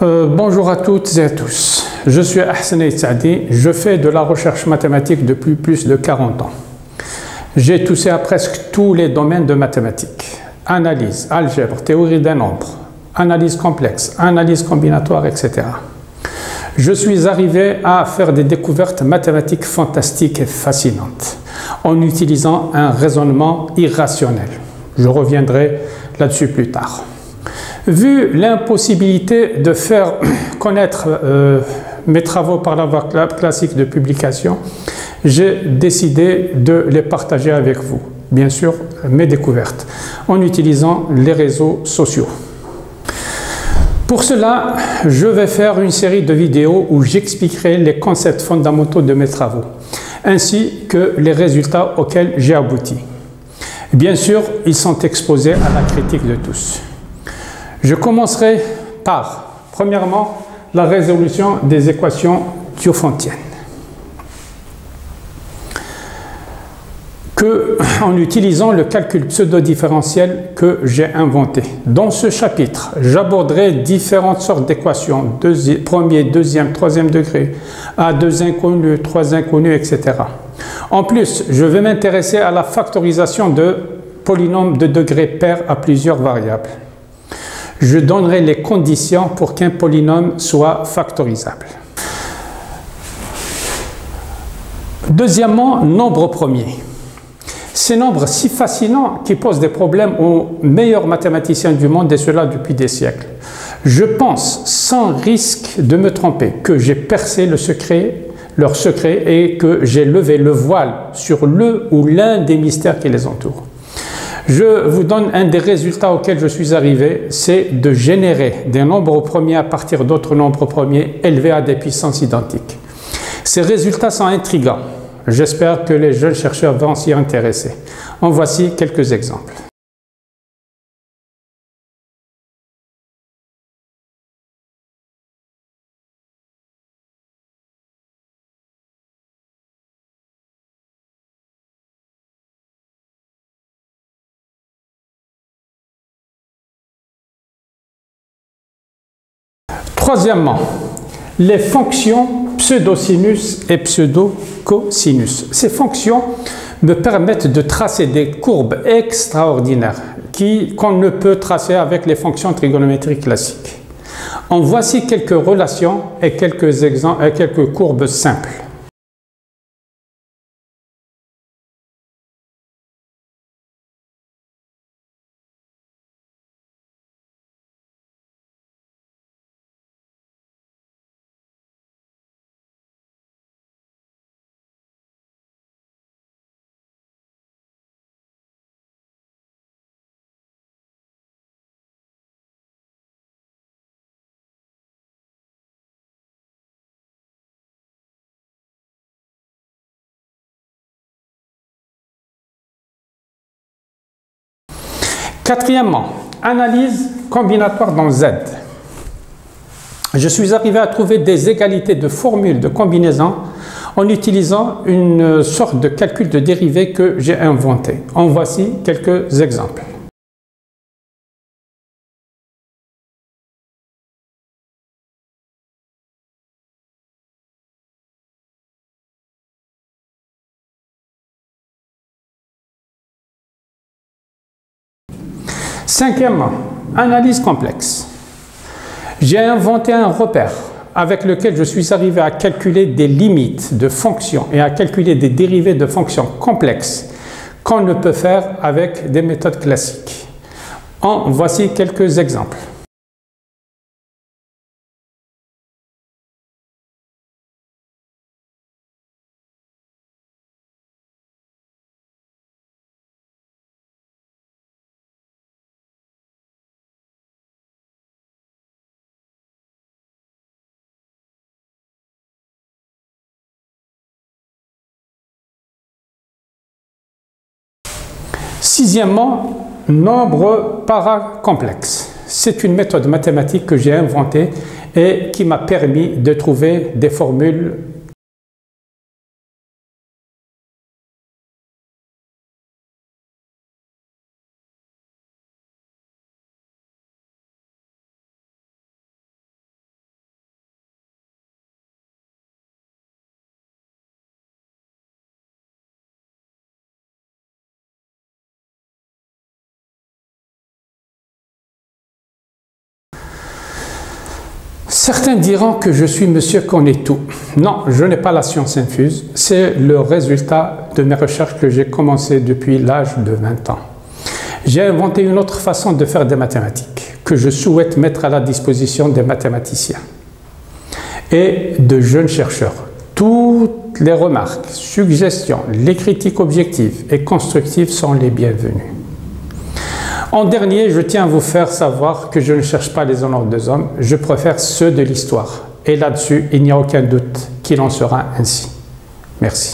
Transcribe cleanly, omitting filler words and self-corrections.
Bonjour à toutes et à tous. Je suis Ahsan Saadi. Je fais de la recherche mathématique depuis plus de 40 ans. J'ai touché à presque tous les domaines de mathématiques. Analyse, algèbre, théorie des nombres, analyse complexe, analyse combinatoire, etc. Je suis arrivé à faire des découvertes mathématiques fantastiques et fascinantes en utilisant un raisonnement irrationnel. Je reviendrai là-dessus plus tard. Vu l'impossibilité de faire connaître mes travaux par la voie classique de publication, j'ai décidé de les partager avec vous, bien sûr mes découvertes, en utilisant les réseaux sociaux. Pour cela, je vais faire une série de vidéos où j'expliquerai les concepts fondamentaux de mes travaux, ainsi que les résultats auxquels j'ai abouti. Bien sûr, ils sont exposés à la critique de tous. Je commencerai par, premièrement, la résolution des équations diophontiennes, en utilisant le calcul pseudo-différentiel que j'ai inventé. Dans ce chapitre, j'aborderai différentes sortes d'équations, premier, deuxième, troisième degré, à deux inconnus, trois inconnus, etc. En plus, je vais m'intéresser à la factorisation de polynômes de degré pair à plusieurs variables. Je donnerai les conditions pour qu'un polynôme soit factorisable. Deuxièmement, nombre premier. Ces nombres si fascinants qui posent des problèmes aux meilleurs mathématiciens du monde, et cela depuis des siècles. Je pense, sans risque de me tromper, que j'ai percé leur secret et que j'ai levé le voile sur le ou l'un des mystères qui les entourent. Je vous donne un des résultats auxquels je suis arrivé, c'est de générer des nombres premiers à partir d'autres nombres premiers élevés à des puissances identiques. Ces résultats sont intrigants. J'espère que les jeunes chercheurs vont s'y intéresser. En voici quelques exemples. Troisièmement, les fonctions pseudo-sinus et pseudo-cosinus. Ces fonctions me permettent de tracer des courbes extraordinaires qu'on ne peut tracer avec les fonctions trigonométriques classiques. En voici quelques relations et quelques courbes simples. Quatrièmement, analyse combinatoire dans Z. Je suis arrivé à trouver des égalités de formules de combinaison en utilisant une sorte de calcul de dérivée que j'ai inventé. En voici quelques exemples. Cinquièmement, analyse complexe. J'ai inventé un repère avec lequel je suis arrivé à calculer des limites de fonctions et à calculer des dérivées de fonctions complexes qu'on ne peut faire avec des méthodes classiques. En voici quelques exemples. Sixièmement, nombre paracomplexe. C'est une méthode mathématique que j'ai inventée et qui m'a permis de trouver des formules Certains diront que je suis monsieur connaît tout. Non, je n'ai pas la science infuse. C'est le résultat de mes recherches que j'ai commencé depuis l'âge de 20 ans. J'ai inventé une autre façon de faire des mathématiques que je souhaite mettre à la disposition des mathématiciens et de jeunes chercheurs. Toutes les remarques, suggestions, les critiques objectives et constructives sont les bienvenues. En dernier, je tiens à vous faire savoir que je ne cherche pas les honneurs des hommes, je préfère ceux de l'histoire. Et là-dessus, il n'y a aucun doute qu'il en sera ainsi. Merci.